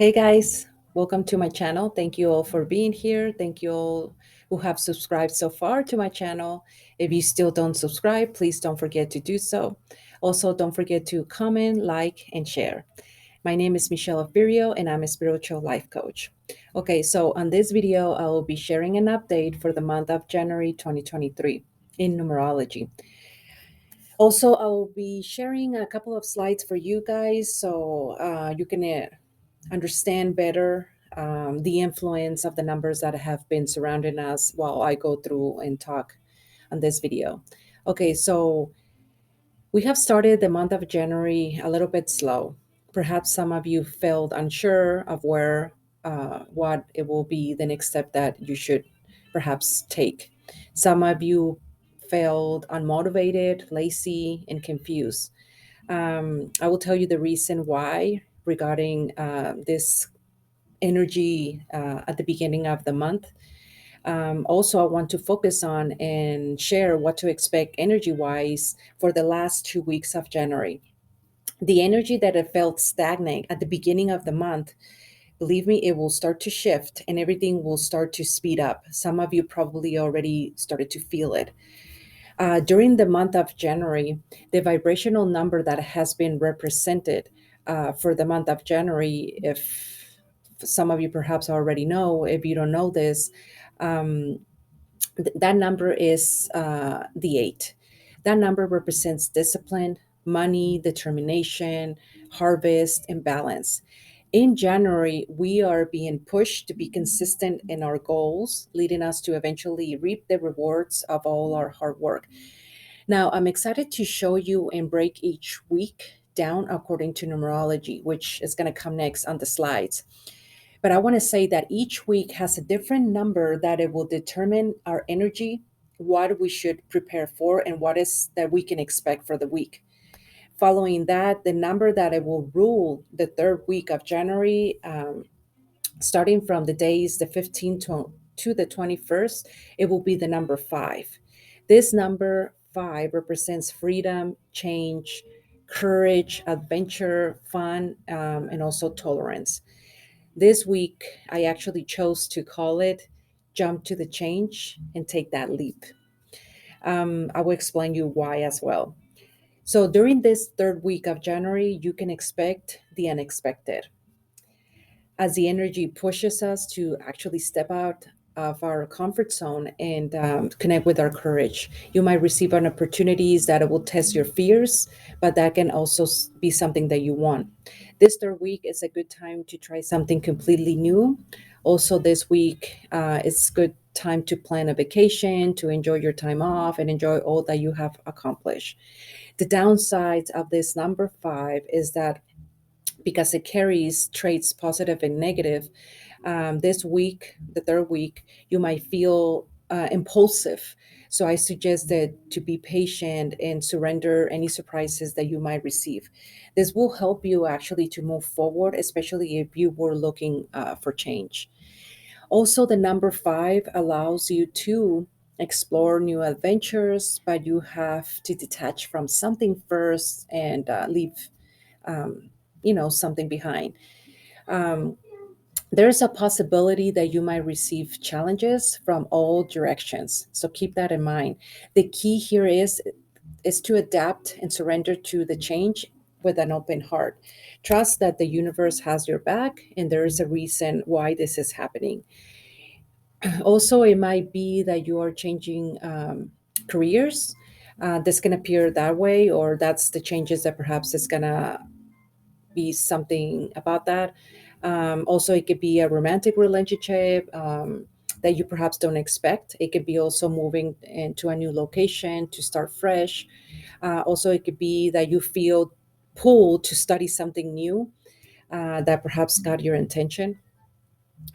Hey guys, welcome to my channel. Thank you all for being here. Thank you all who have subscribed so far to my channel. If you still don't subscribe, please don't forget to do so. Also, don't forget to comment, like, and share. My name is Michell Aufiero and I'm a spiritual life coach. Okay, so on this video, I will be sharing an update for the month of January 2023 in numerology. Also, I will be sharing a couple of slides for you guys so you can understand better the influence of the numbers that have been surrounding us while I go through and talk on this video. Okay, so we have started the month of January a little bit slow. Perhaps some of you felt unsure of what it will be the next step that you should perhaps take. Some of you felt unmotivated, lazy, and confused. I will tell you the reason why regarding this energy at the beginning of the month. Also, I want to focus on and share what to expect energy wise for the last 2 weeks of January. The energy that I felt stagnant at the beginning of the month, believe me, it will start to shift and everything will start to speed up. Some of you probably already started to feel it. During the month of January, the vibrational number that has been represented for the month of January, if some of you perhaps already know, if you don't know this, um, that number is the 8. That number represents discipline, money, determination, harvest, and balance. In January, we are being pushed to be consistent in our goals, leading us to eventually reap the rewards of all our hard work. Now, I'm excited to show you and break each week down according to numerology, which is going to come next on the slides. But I want to say that each week has a different number that it will determine our energy, what we should prepare for, and what is that we can expect for the week. Following that, the number that it will rule the third week of January, starting from the days the 15th to the 21st, it will be the number 5. This number 5 represents freedom, change, courage, adventure, fun, and also tolerance. This week, I actually chose to call it Jump to the Change and Take That Leap. I will explain you why as well. So, during this third week of January, you can expect the unexpected as the energy pushes us to actually step out of our comfort zone and connect with our courage. You might receive an opportunities that will test your fears, but that can also be something that you want. This third week is a good time to try something completely new. Also, this week it's good time to plan a vacation, to enjoy your time off, and enjoy all that you have accomplished. The downsides of this number 5 is that because it carries traits positive and negative, this week, the third week, you might feel impulsive. So I suggest that to be patient and surrender any surprises that you might receive. This will help you actually to move forward, especially if you were looking for change. Also, the number 5 allows you to explore new adventures, but you have to detach from something first and leave something behind. um, there's a possibility that you might receive challenges from all directions, so keep that in mind. The key here is to adapt and surrender to the change with an open heart. Trust that the universe has your back and there is a reason why this is happening. Also, it might be that you are changing careers. This can appear that way, or that's the changes that perhaps is going to be something about that. Also, it could be a romantic relationship that you perhaps don't expect. It could be also moving into a new location to start fresh. Also, it could be that you feel pulled to study something new that perhaps got your attention.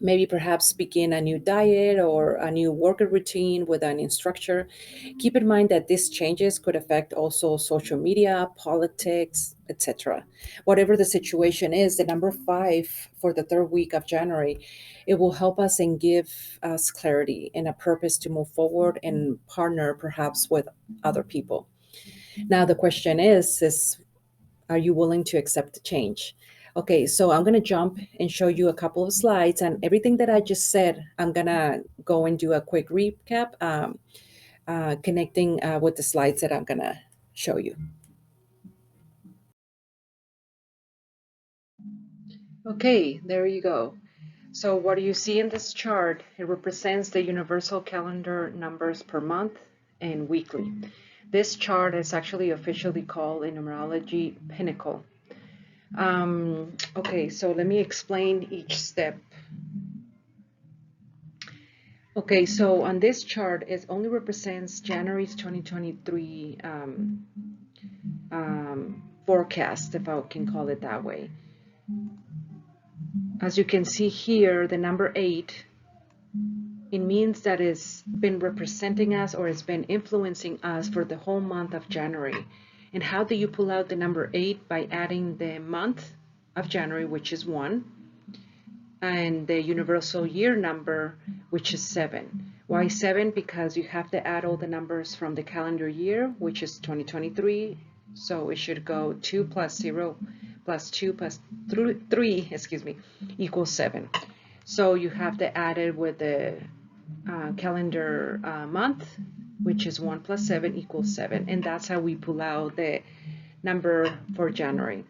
Maybe perhaps begin a new diet or a new workout routine with an instructor. Keep in mind that these changes could affect also social media, politics, etc. Whatever the situation is, the number 5 for the third week of January, it will help us and give us clarity and a purpose to move forward and partner perhaps with other people. Now the question is are you willing to accept the change? Okay, so I'm gonna jump and show you a couple of slides, and everything that I just said, I'm gonna go and do a quick recap, connecting with the slides that I'm gonna show you. Okay, there you go. So what do you see in this chart? It represents the universal calendar numbers per month and weekly. This chart is actually officially called in numerology pinnacle. Okay, so let me explain each step. Okay, so on this chart, it only represents January's 2023 forecast, if I can call it that way. As you can see here, the number 8, it means that it's been representing us or it's been influencing us for the whole month of January. And how do you pull out the number 8? By adding the month of January, which is 1, and the universal year number, which is 7. Why 7? Because you have to add all the numbers from the calendar year, which is 2023. So it should go 2 plus 0 plus 2 plus 3, equals 7. So you have to add it with the calendar month, which is 1 plus 7 equals 7. And that's how we pull out the number for January.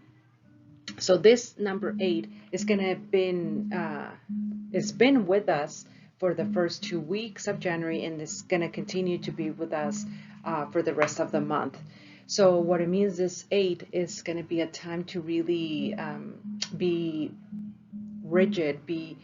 So this number 8 is gonna been it's been with us for the first 2 weeks of January, and it's gonna continue to be with us for the rest of the month. So what it means is 8 is gonna be a time to really be rigid, be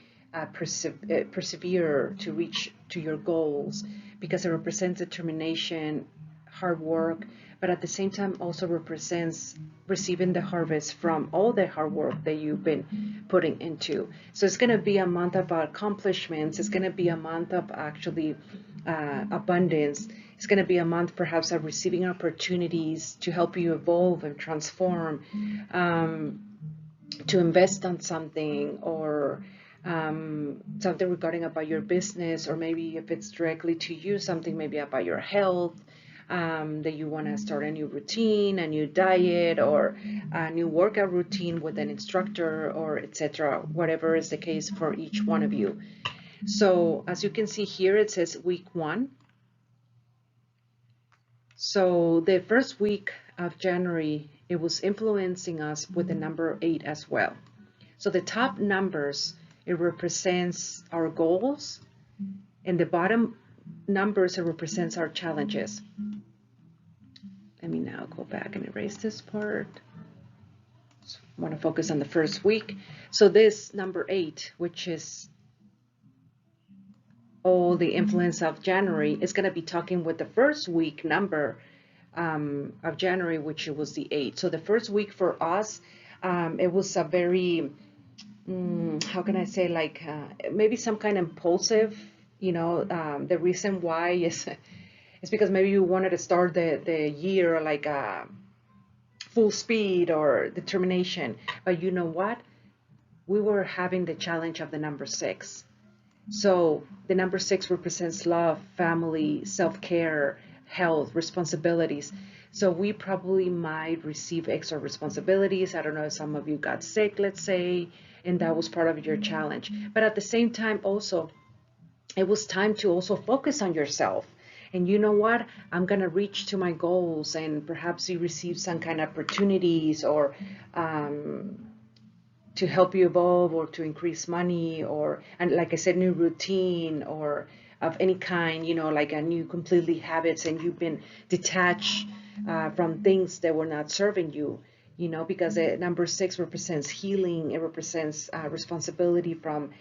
persevere to reach to your goals, because it represents determination, hard work, but at the same time also represents receiving the harvest from all the hard work that you've been putting into. So it's going to be a month of accomplishments. It's going to be a month of actually abundance. It's going to be a month perhaps of receiving opportunities to help you evolve and transform, to invest on something, or something regarding about your business, or maybe if it's directly to you, something maybe about your health, that you want to start a new routine, a new diet, or a new workout routine with an instructor, or etc., whatever is the case for each one of you. So as you can see here, it says week 1. So the first week of January, it was influencing us with the number 8 as well. So the top numbers, it represents our goals, and the bottom numbers, it represents our challenges. Let me now go back and erase this part. So I want to focus on the first week. So this number 8, which is all the influence of January, is going to be talking with the first week number of January, which was the 8. So the first week for us, it was a very, how can I say, like maybe some kind of impulsive, the reason why is because maybe you wanted to start the year like full speed or determination. But you know what? We were having the challenge of the number 6. So the number 6 represents love, family, self-care, health, responsibilities. So we probably might receive extra responsibilities. I don't know if some of you got sick, let's say, and that was part of your challenge. But at the same time, also, it was time to also focus on yourself. And you know what? I'm going to reach to my goals, and perhaps you receive some kind of opportunities, or to help you evolve, or to increase money, or, and like I said, new routine, or of any kind, like a new completely habits, and you've been detached from things that were not serving you, because number 6 represents healing. It represents responsibility from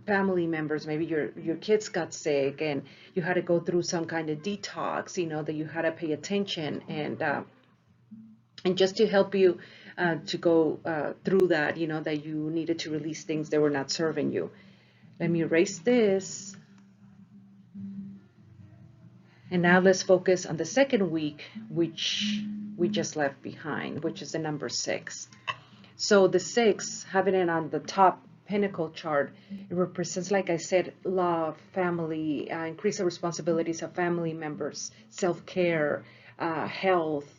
family members. Maybe your kids got sick and you had to go through some kind of detox, that you had to pay attention, and just to help you to go through that, that you needed to release things that were not serving you. Let me erase this. And now let's focus on the second week, which we just left behind, which is the number 6. So the 6, having it on the top pinnacle chart, it represents, like I said, love, family, increase the responsibilities of family members, self-care, health.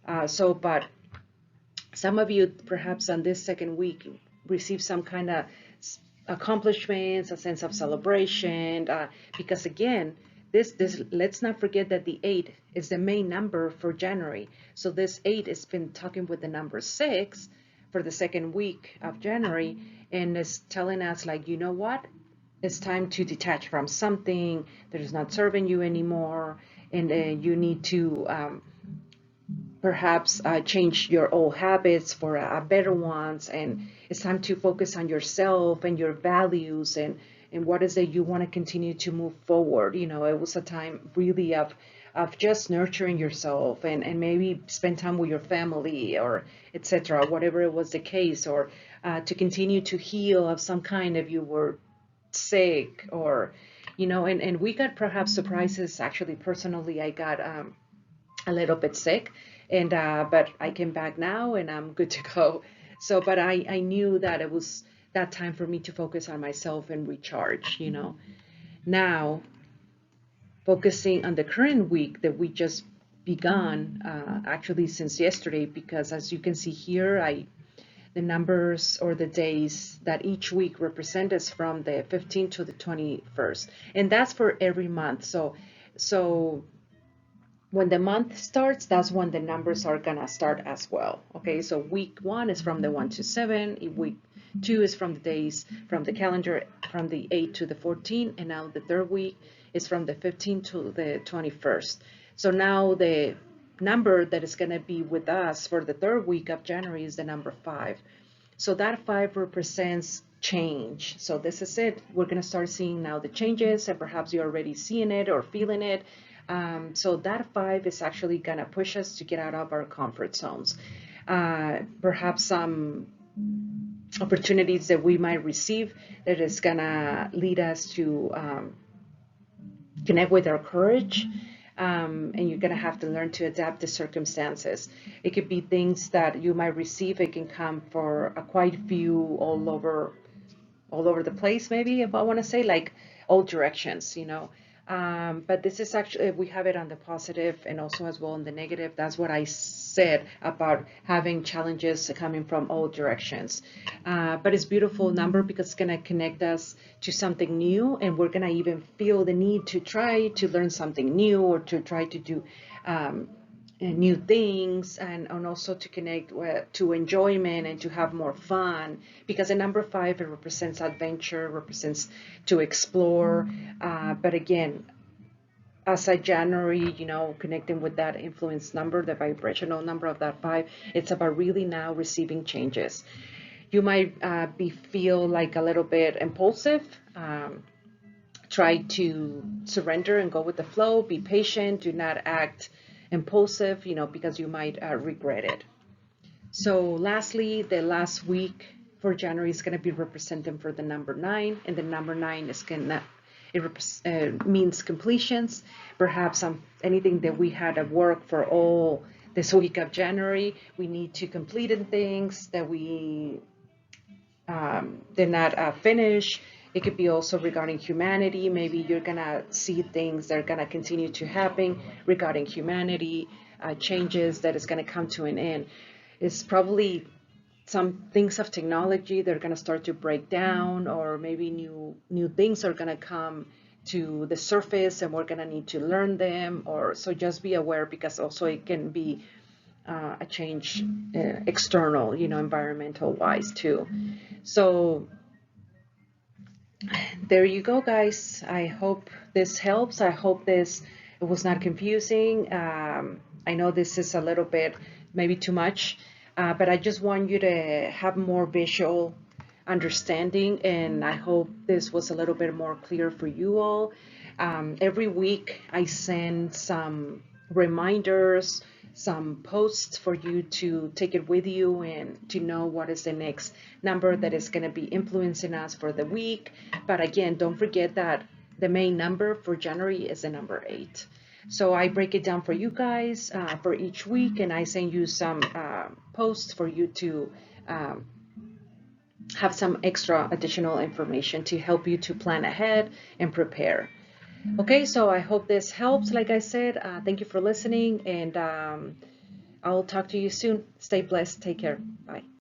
But Some of you perhaps on this second week receive some kind of accomplishments, a sense of celebration, because again, this let's not forget that the 8 is the main number for January. So this 8 has been talking with the number 6 for the second week of January, and is telling us like, you know what, it's time to detach from something that is not serving you anymore, and you need to perhaps change your old habits for better ones, and it's time to focus on yourself and your values, and what is it you want to continue to move forward. It was a time really of just nurturing yourself, and maybe spend time with your family, or etc., whatever it was the case, or to continue to heal of some kind if you were sick, or and we got perhaps surprises. Actually, personally, I got a little bit sick, and but I came back now and I'm good to go. So, but I knew that it was that time for me to focus on myself and recharge. Now, focusing on the current week that we just begun, actually since yesterday, because as you can see here, the numbers or the days that each week represent is from the 15th to the 21st, and that's for every month. So when the month starts, that's when the numbers are gonna start as well. Okay, so week 1 is from the 1 to 7, week 2 is from the days from the calendar from the 8 to the 14, and now the third week is from the 15th to the 21st. So now the number that is gonna be with us for the third week of January is the number 5. So that 5 represents change. So this is it. We're going to start seeing now the changes, and perhaps you're already seeing it or feeling it. So that 5 is actually going to push us to get out of our comfort zones. Perhaps some opportunities that we might receive that is going to lead us to connect with our courage. And you're going to have to learn to adapt to circumstances. It could be things that you might receive. It can come for a quite few all over the place, maybe, if I want to say, like all directions. But this is actually, we have it on the positive and also as well in the negative. That's what I said about having challenges coming from all directions. But it's a beautiful number because it's going to connect us to something new, and we're going to even feel the need to try to learn something new, or to try to do new things, and also to connect to enjoyment and to have more fun, because the number 5, it represents adventure, represents to explore, but again, as a January, connecting with that influence number, the vibrational number of that 5, it's about really now receiving changes. You might feel like a little bit impulsive. Try to surrender and go with the flow. Be patient. Do not act impulsive, because you might regret it. So lastly, the last week for January is going to be represented for the number 9, and the number 9 is going to, it means completions. Perhaps anything that we had at work for all this week of January, we need to complete things that we did not finish. It could be also regarding humanity. Maybe you're gonna see things that are gonna continue to happen regarding humanity, changes that is gonna come to an end. It's probably some things of technology that are gonna start to break down, or maybe new things are gonna come to the surface, and we're gonna need to learn them. Or so just be aware, because also it can be a change external, environmental wise too. So there you go, guys. I hope this helps. I hope it was not confusing. I know this is a little bit maybe too much, but I just want you to have more visual understanding, and I hope this was a little bit more clear for you all. Every week I send some reminders, some posts for you to take it with you, and to know what is the next number that is going to be influencing us for the week. But again, don't forget that the main number for January is the number 8. So I break it down for you guys for each week, and I send you some posts for you to have some extra additional information to help you to plan ahead and prepare. Okay, so I hope this helps. Like I said, thank you for listening, and I'll talk to you soon. Stay blessed. Take care. Bye.